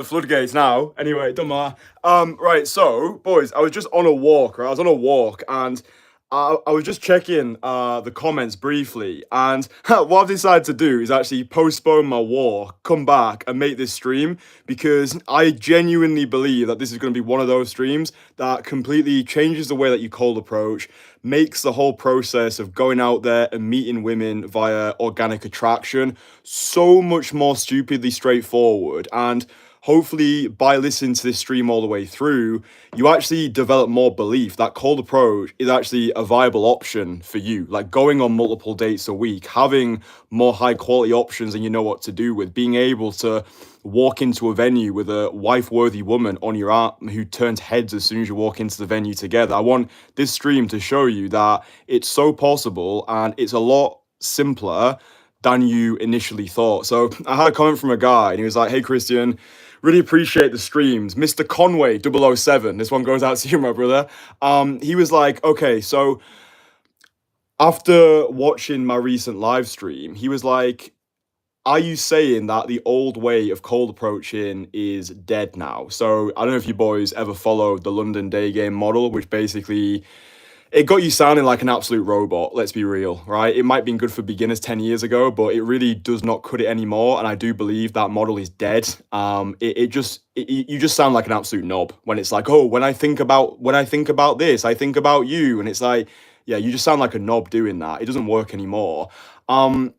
the floodgates now. Anyway, it don't matter. Right, so boys, I was just on a walk, right? I was on a walk and I was just checking the comments briefly, and what I've decided to do is actually postpone my walk, come back, and make this stream because I genuinely believe that this is going to be one of those streams that completely changes the way that you cold approach, makes the whole process of going out there and meeting women via organic attraction so much more stupidly straightforward. And hopefully by listening to this stream all the way through, you actually develop more belief that cold approach is actually a viable option for you. Like going on multiple dates a week, having more high quality options and you know what to do with, being able to walk into a venue with a wife-worthy woman on your arm who turns heads as soon as you walk into the venue together. I want this stream to show you that it's so possible and it's a lot simpler than you initially thought. So I had a comment from a guy and he was like, "Hey Kristian, really appreciate the streams. Mr. Conway 007, this one goes out to you, my brother." He was like, "Okay, so after watching my recent live stream," he was like, "Are you saying that the old way of cold approaching is dead now?" So I don't know if you boys ever followed the London day game model, which basically it got you sounding like an absolute robot, let's be real, right? It might have been good for beginners 10 years ago, but it really does not cut it anymore. And I do believe that model is dead. You just sound like an absolute knob when it's like, "Oh, when I think about this, I think about you." And it's like, yeah, you just sound like a knob doing that. It doesn't work anymore. And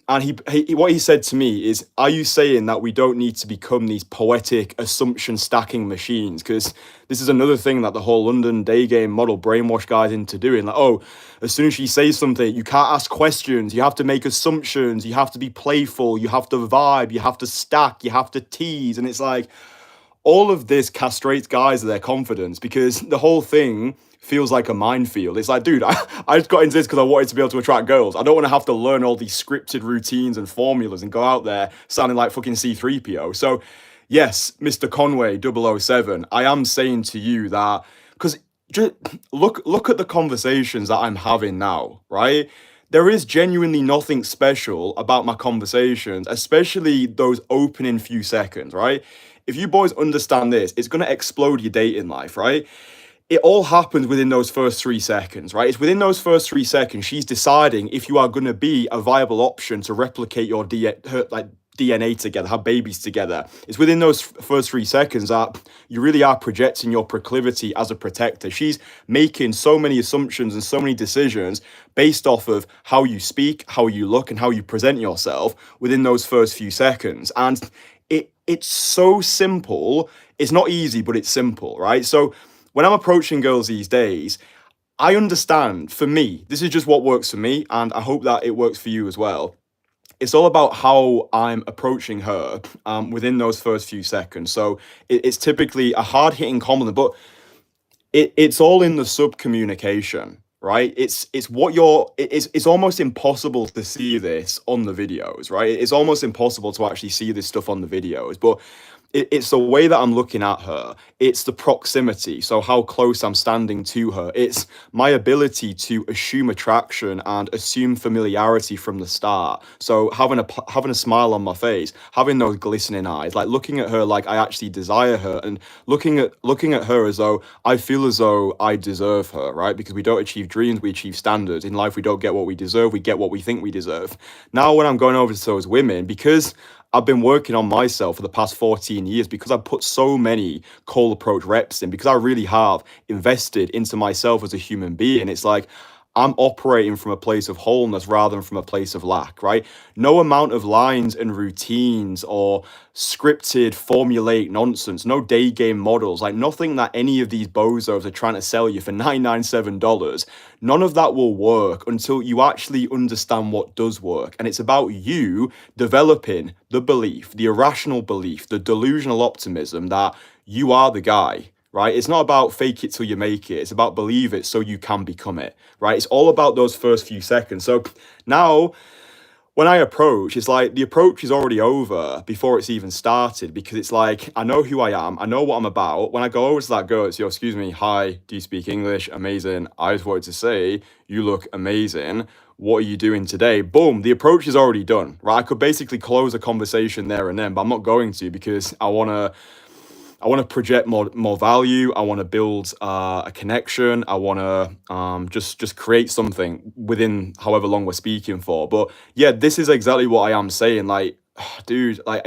what he said to me is, "Are you saying that we don't need to become these poetic assumption stacking machines?" Because this is another thing that the whole London day game model brainwash guys into doing. Like, oh, as soon as she says something, you can't ask questions, you have to make assumptions, you have to be playful, you have to vibe, you have to stack, you have to tease. And it's like, all of this castrates guys of their confidence because the whole thing feels like a minefield. It's like, dude, I just got into this because I wanted to be able to attract girls. I don't want to have to learn all these scripted routines and formulas and go out there sounding like fucking C3PO. So, yes, Mr. Conway 007, I am saying to you that, because just look at the conversations that I'm having now, right? There is genuinely nothing special about my conversations, especially those opening few seconds, right? If you boys understand this, it's going to explode your dating life, right? It all happens within those first 3 seconds, right? It's within those first 3 seconds she's deciding if you are going to be a viable option to replicate your DNA together, have babies together. It's within those first 3 seconds that you really are projecting your proclivity as a protector. She's making so many assumptions and so many decisions based off of how you speak, how you look, and how you present yourself within those first few seconds. And it's so simple. It's not easy, but it's simple, right? So when I'm approaching girls these days, I understand, for me, this is just what works for me, and I hope that it works for you as well. It's all about how I'm approaching her within those first few seconds. So it's typically a hard hitting compliment, but it's all in the sub communication, right? It's almost impossible to see this on the videos, right? It's almost impossible to actually see this stuff on the videos, but it's the way that I'm looking at her. It's the proximity, so how close I'm standing to her. It's my ability to assume attraction and assume familiarity from the start. So having a smile on my face, having those glistening eyes, like looking at her like I actually desire her, and looking at her as though I feel as though I deserve her, right? Because we don't achieve dreams, we achieve standards. In life, we don't get what we deserve, we get what we think we deserve. Now, when I'm going over to those women, because I've been working on myself for the past 14 years, because I put so many cold approach reps in, because I really have invested into myself as a human being. It's like I'm operating from a place of wholeness rather than from a place of lack, right? No amount of lines and routines or scripted formulaic nonsense, no day game models, like nothing that any of these bozos are trying to sell you for $997. None of that will work until you actually understand what does work. And it's about you developing the belief, the irrational belief, the delusional optimism that you are the guy, right? It's not about fake it till you make it. It's about believe it so you can become it, right? It's all about those first few seconds. So now when I approach, it's like the approach is already over before it's even started, because it's like, I know who I am. I know what I'm about. When I go over to that girl, it's, "Yo, excuse me. Hi, do you speak English? Amazing. I just wanted to say, you look amazing. What are you doing today?" Boom, the approach is already done, right? I could basically close a conversation there and then, but I'm not going to, because I want to want to project more value. I want to build a connection. I want to just create something within however long we're speaking for. But yeah, this is exactly what I am saying. Like, dude, like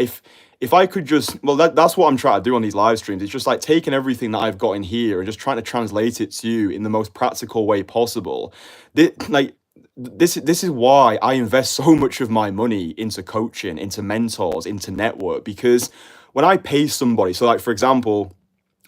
if I could just, well, that's what I'm trying to do on these live streams. It's just like taking everything that I've got in here and just trying to translate it to you in the most practical way possible. This is why I invest so much of my money into coaching, into mentors, into network, because when I pay somebody, so like for example,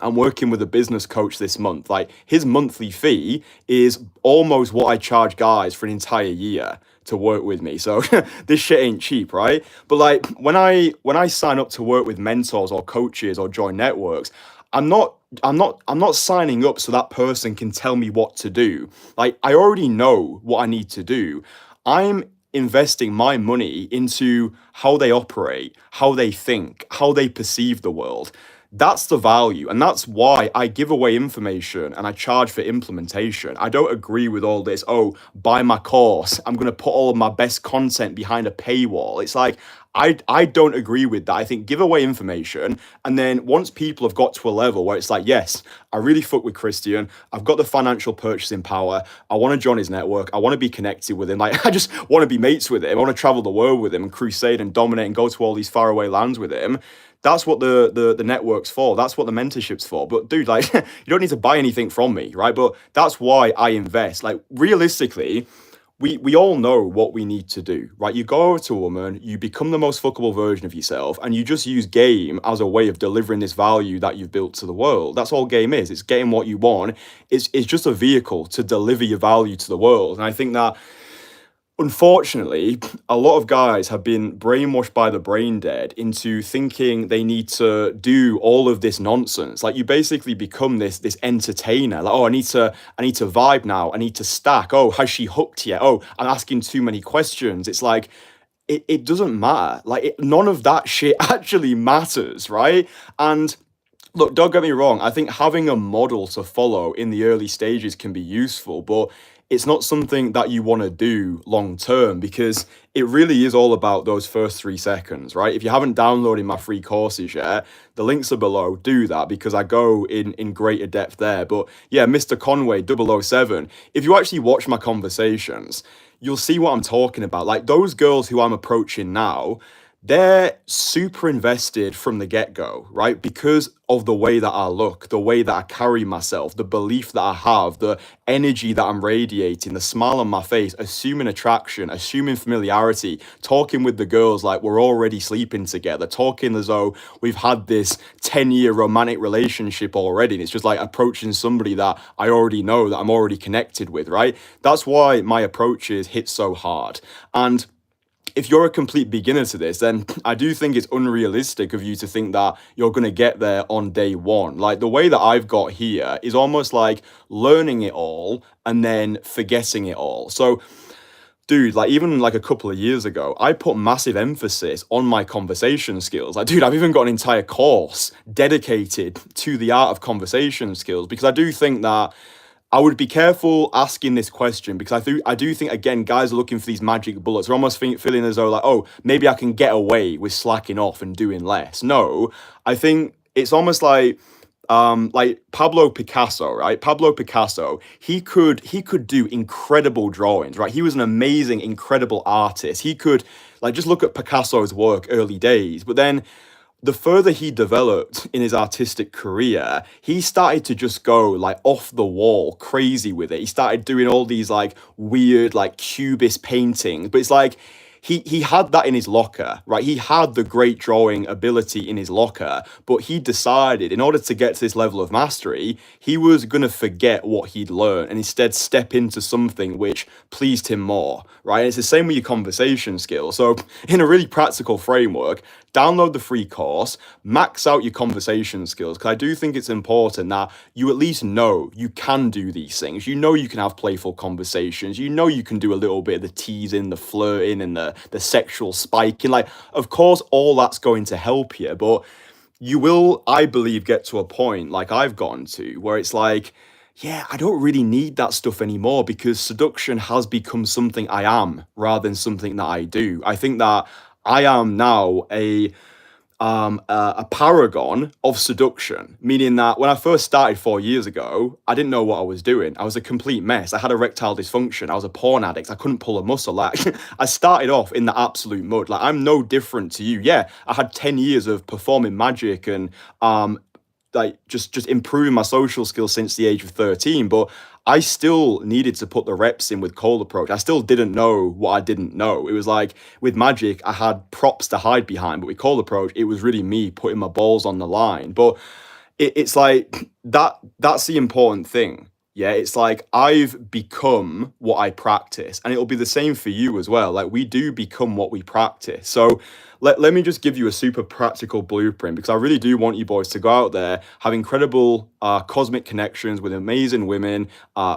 I'm working with a business coach this month. Like his monthly fee is almost what I charge guys for an entire year to work with me. So this shit ain't cheap, right? But like when I sign up to work with mentors or coaches or join networks, I'm not I'm not signing up so that person can tell me what to do. Like I already know what I need to do. I'm investing my money into how they operate, how they think, how they perceive the world. That's the value. And that's why I give away information and I charge for implementation. I don't agree with all this, oh, buy my course. I'm going to put all of my best content behind a paywall. It's like, I don't agree with that. I think give away information. And then once people have got to a level where it's like, yes, I really fuck with Kristian. I've got the financial purchasing power. I want to join his network. I want to be connected with him. Like, I just want to be mates with him. I want to travel the world with him and crusade and dominate and go to all these faraway lands with him. That's what the network's for. That's what the mentorship's for. But dude, like you don't need to buy anything from me, right? But that's why I invest. Like realistically, we all know what we need to do, right? You go over to a woman, you become the most fuckable version of yourself, and you just use game as a way of delivering this value that you've built to the world. That's all game is. It's getting what you want. It's just a vehicle to deliver your value to the world. And I think that unfortunately, a lot of guys have been brainwashed by the brain dead into thinking they need to do all of this nonsense. Like you basically become this entertainer. Like, oh, I need to vibe now. I need to stack. Oh, has she hooked yet? Oh, I'm asking too many questions. It's like it doesn't matter. Like none of that shit actually matters, right? And look, don't get me wrong. I think having a model to follow in the early stages can be useful, but it's not something that you want to do long term because it really is all about those first 3 seconds, right? If you haven't downloaded my free courses yet, the links are below. Do that because I go in greater depth there. But yeah, Mr. Conway 007, if you actually watch my conversations, you'll see what I'm talking about. Like those girls who I'm approaching now, they're super invested from the get-go, right? Because of the way that I look, the way that I carry myself, the belief that I have, the energy that I'm radiating, the smile on my face, assuming attraction, assuming familiarity, talking with the girls like we're already sleeping together, talking as though we've had this 10-year romantic relationship already. And it's just like approaching somebody that I already know, that I'm already connected with, right? That's why my approaches hit so hard. And if you're a complete beginner to this, then I do think it's unrealistic of you to think that you're going to get there on day one. Like the way that I've got here is almost like learning it all and then forgetting it all. So, dude, like even like a couple of years ago, I put massive emphasis on my conversation skills. Like, dude, I've even got an entire course dedicated to the art of conversation skills because I do think that I would be careful asking this question because I do think again guys are looking for these magic bullets. They're almost feeling as though like, oh, maybe I can get away with slacking off and doing less. No, I think it's almost like Pablo Picasso, right? Pablo Picasso, he could do incredible drawings, right? He was an amazing, incredible artist. He could like just look at Picasso's work early days, but then the further he developed in his artistic career, he started to just go like off the wall crazy with it. He started doing all these like weird like cubist paintings, but it's like he had that in his locker, right? He had the great drawing ability in his locker, but he decided in order to get to this level of mastery, he was going to forget what he'd learned and instead step into something which pleased him more, right? And it's the same with your conversation skills. So in a really practical framework, download the free course, max out your conversation skills, because I do think it's important that you at least know you can do these things. You know you can have playful conversations. You know you can do a little bit of the teasing, the flirting, and the sexual spiking. Like, of course, all that's going to help you, but you will, I believe, get to a point like I've gotten to where it's like, yeah, I don't really need that stuff anymore because seduction has become something I am rather than something that I do. I think that I am now a paragon of seduction, meaning that when I first started 4 years ago, I didn't know what I was doing. I was a complete mess. I had erectile dysfunction. I was a porn addict. I couldn't pull a muscle. Like, I started off in the absolute mud. Like, I'm no different to you. Yeah, I had 10 years of performing magic and like just improving my social skills since the age of 13, but I still needed to put the reps in with cold approach. I still didn't know what I didn't know. It was like with magic, I had props to hide behind, but with cold approach, it was really me putting my balls on the line. But it's like that's the important thing. Yeah, it's like I've become what I practice, and it'll be the same for you as well. Like we do become what we practice. So let me just give you a super practical blueprint because I really do want you boys to go out there, have incredible cosmic connections with amazing women,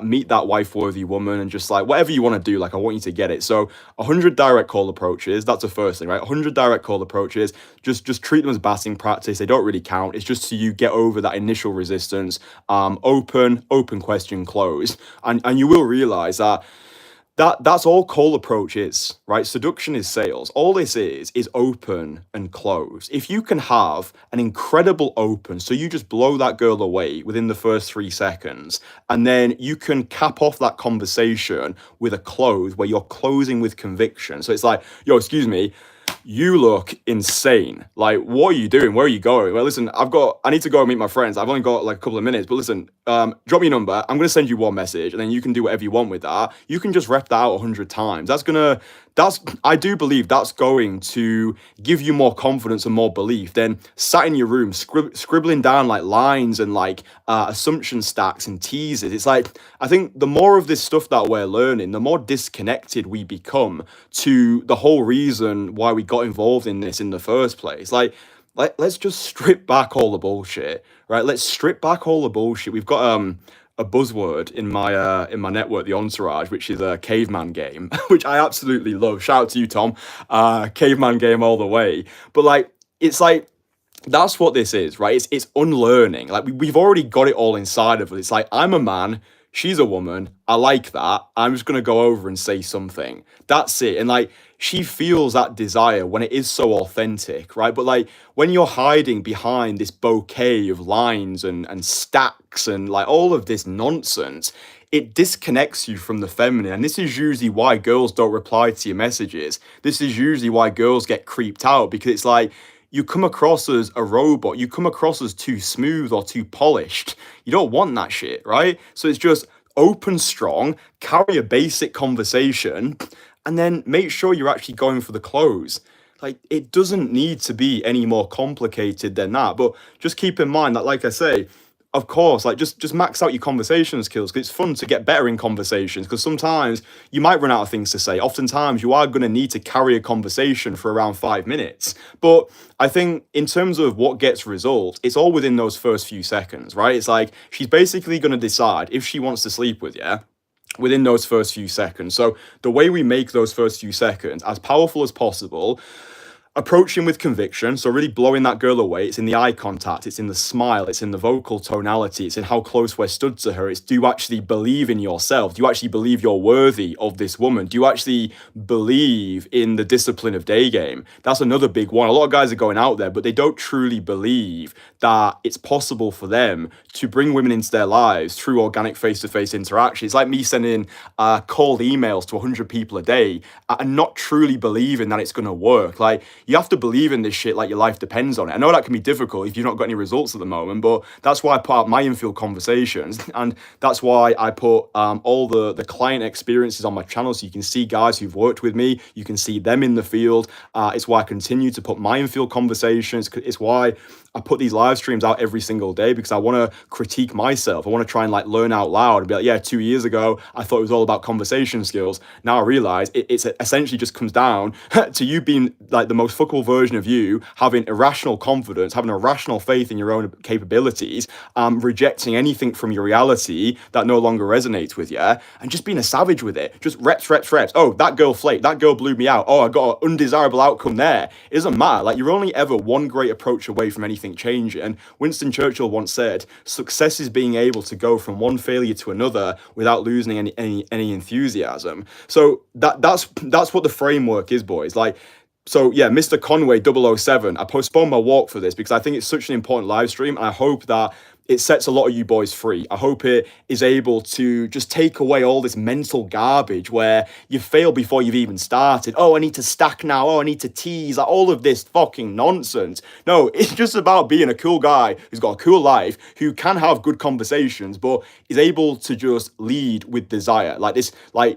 meet that wife-worthy woman, and just like whatever you want to do, like I want you to get it. So 100 direct call approaches, that's the first thing, right? 100 direct call approaches, just treat them as batting practice. They don't really count. It's just so you get over that initial resistance. Open question, close. And you will realize that that's all call approach is, right? Seduction is sales. All this is open and close. If you can have an incredible open, so you just blow that girl away within the first 3 seconds, and then you can cap off that conversation with a close where you're closing with conviction. So it's like, yo, excuse me, you look insane. Like, what are you doing? Where are you going? Well, listen, I need to go and meet my friends. I've only got like a couple of minutes, but listen, drop me a number. I'm going to send you one message and then you can do whatever you want with that. You can just rep that out 100 times. I do believe that's going to give you more confidence and more belief than sat in your room scribbling down like lines and like assumption stacks and teasers. It's like, I think the more of this stuff that we're learning, the more disconnected we become to the whole reason why we got involved in this in the first place. Like, let's just strip back all the bullshit, right? Let's strip back all the bullshit. We've got a buzzword in my network, the Entourage, which is a caveman game, which I absolutely love. Shout out to you, Tom. Caveman game all the way. But like, it's like that's what this is, right? It's unlearning. Like we've already got it all inside of us. It's like I'm a man, she's a woman. I like that. I'm just gonna go over and say something. That's it. And like she feels that desire when it is so authentic, right? But like when you're hiding behind this bouquet of lines and stacks and like all of this nonsense, it disconnects you from the feminine. And this is usually why girls don't reply to your messages. This is usually why girls get creeped out because it's like you come across as a robot, you come across as too smooth or too polished. You don't want that shit, right? So it's just open strong, carry a basic conversation, and then make sure you're actually going for the close. Like it doesn't need to be any more complicated than that. But just keep in mind that, like I say, of course, like just max out your conversation skills because it's fun to get better in conversations because sometimes you might run out of things to say. Oftentimes you are going to need to carry a conversation for around 5 minutes. But I think in terms of what gets results, it's all within those first few seconds, right? It's like she's basically going to decide if she wants to sleep with you within those first few seconds. So the way we make those first few seconds as powerful as possible, approaching with conviction, so really blowing that girl away. It's in the eye contact, it's in the smile, it's in the vocal tonality, it's in how close we're stood to her. It's do you actually believe in yourself? Do you actually believe you're worthy of this woman? Do you actually believe in the discipline of day game? That's another big one. A lot of guys are going out there, but they don't truly believe that it's possible for them to bring women into their lives through organic face-to-face interaction. It's like me sending cold emails to 100 people a day and not truly believing that it's going to work. Like, you have to believe in this shit like your life depends on it. I know that can be difficult if you've not got any results at the moment, but that's why I put out my infield conversations, and that's why I put all the client experiences on my channel, so you can see guys who've worked with me, you can see them in the field. It's why I continue to put my infield conversations. It's why I put these live streams out every single day, because I want to critique myself. I want to try and like learn out loud and be like, yeah, 2 years ago, I thought it was all about conversation skills. Now I realize it's essentially just comes down to you being like the most fuckable version of you, having irrational confidence, having irrational faith in your own capabilities, rejecting anything from your reality that no longer resonates with you, and just being a savage with it. Just reps. Oh, that girl flaked. That girl blew me out. Oh, I got an undesirable outcome there. It doesn't matter. Like, you're only ever one great approach away from anything changing. And Winston Churchill once said, success is being able to go from one failure to another without losing any enthusiasm. So that's what the framework is, boys. Like, So yeah, Mr. Conway 007, I postponed my walk for this because I think it's such an important live stream. And I hope that it sets a lot of you boys free. I hope it is able to just take away all this mental garbage where you fail before you've even started. Oh, I need to stack now. Oh, I need to tease. Like, all of this fucking nonsense. No, it's just about being a cool guy who's got a cool life, who can have good conversations, but is able to just lead with desire. Like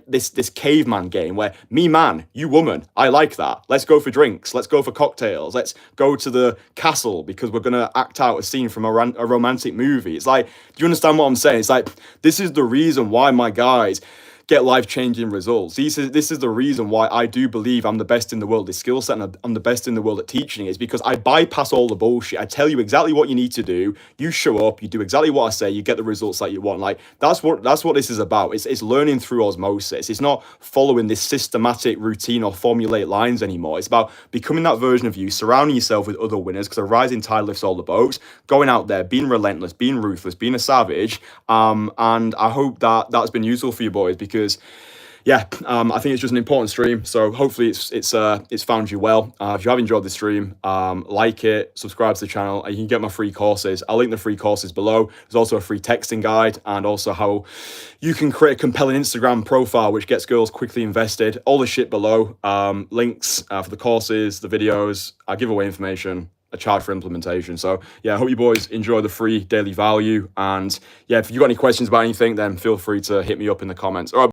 this caveman game where me man, you woman, I like that. Let's go for drinks. Let's go for cocktails. Let's go to the castle because we're gonna act out a scene from a romantic movie. It's like, do you understand what I'm saying? It's like, this is the reason why my guys get life-changing results. This is the reason why I do believe I'm the best in the world. This skill set, and I'm the best in the world at teaching, is because I bypass all the bullshit. I tell you exactly what you need to do. You show up, you do exactly what I say, you get the results that you want. Like, that's what this is about. It's learning through osmosis. It's not following this systematic routine or formulaic lines anymore. It's about becoming that version of you, surrounding yourself with other winners, because a rising tide lifts all the boats, going out there, being relentless, being ruthless, being a savage. And I hope that that's been useful for you boys, because yeah, I think it's just an important stream. So hopefully it's found you well. If you have enjoyed the stream, like it, subscribe to the channel, and you can get my free courses. I'll link the free courses below. There's also a free texting guide, and also how you can create a compelling Instagram profile which gets girls quickly invested. All the shit below. Links for the courses, the videos. I give away information. A charge for implementation. So yeah, I hope you boys enjoy the free daily value. And yeah, if you got any questions about anything, then feel free to hit me up in the comments. All right.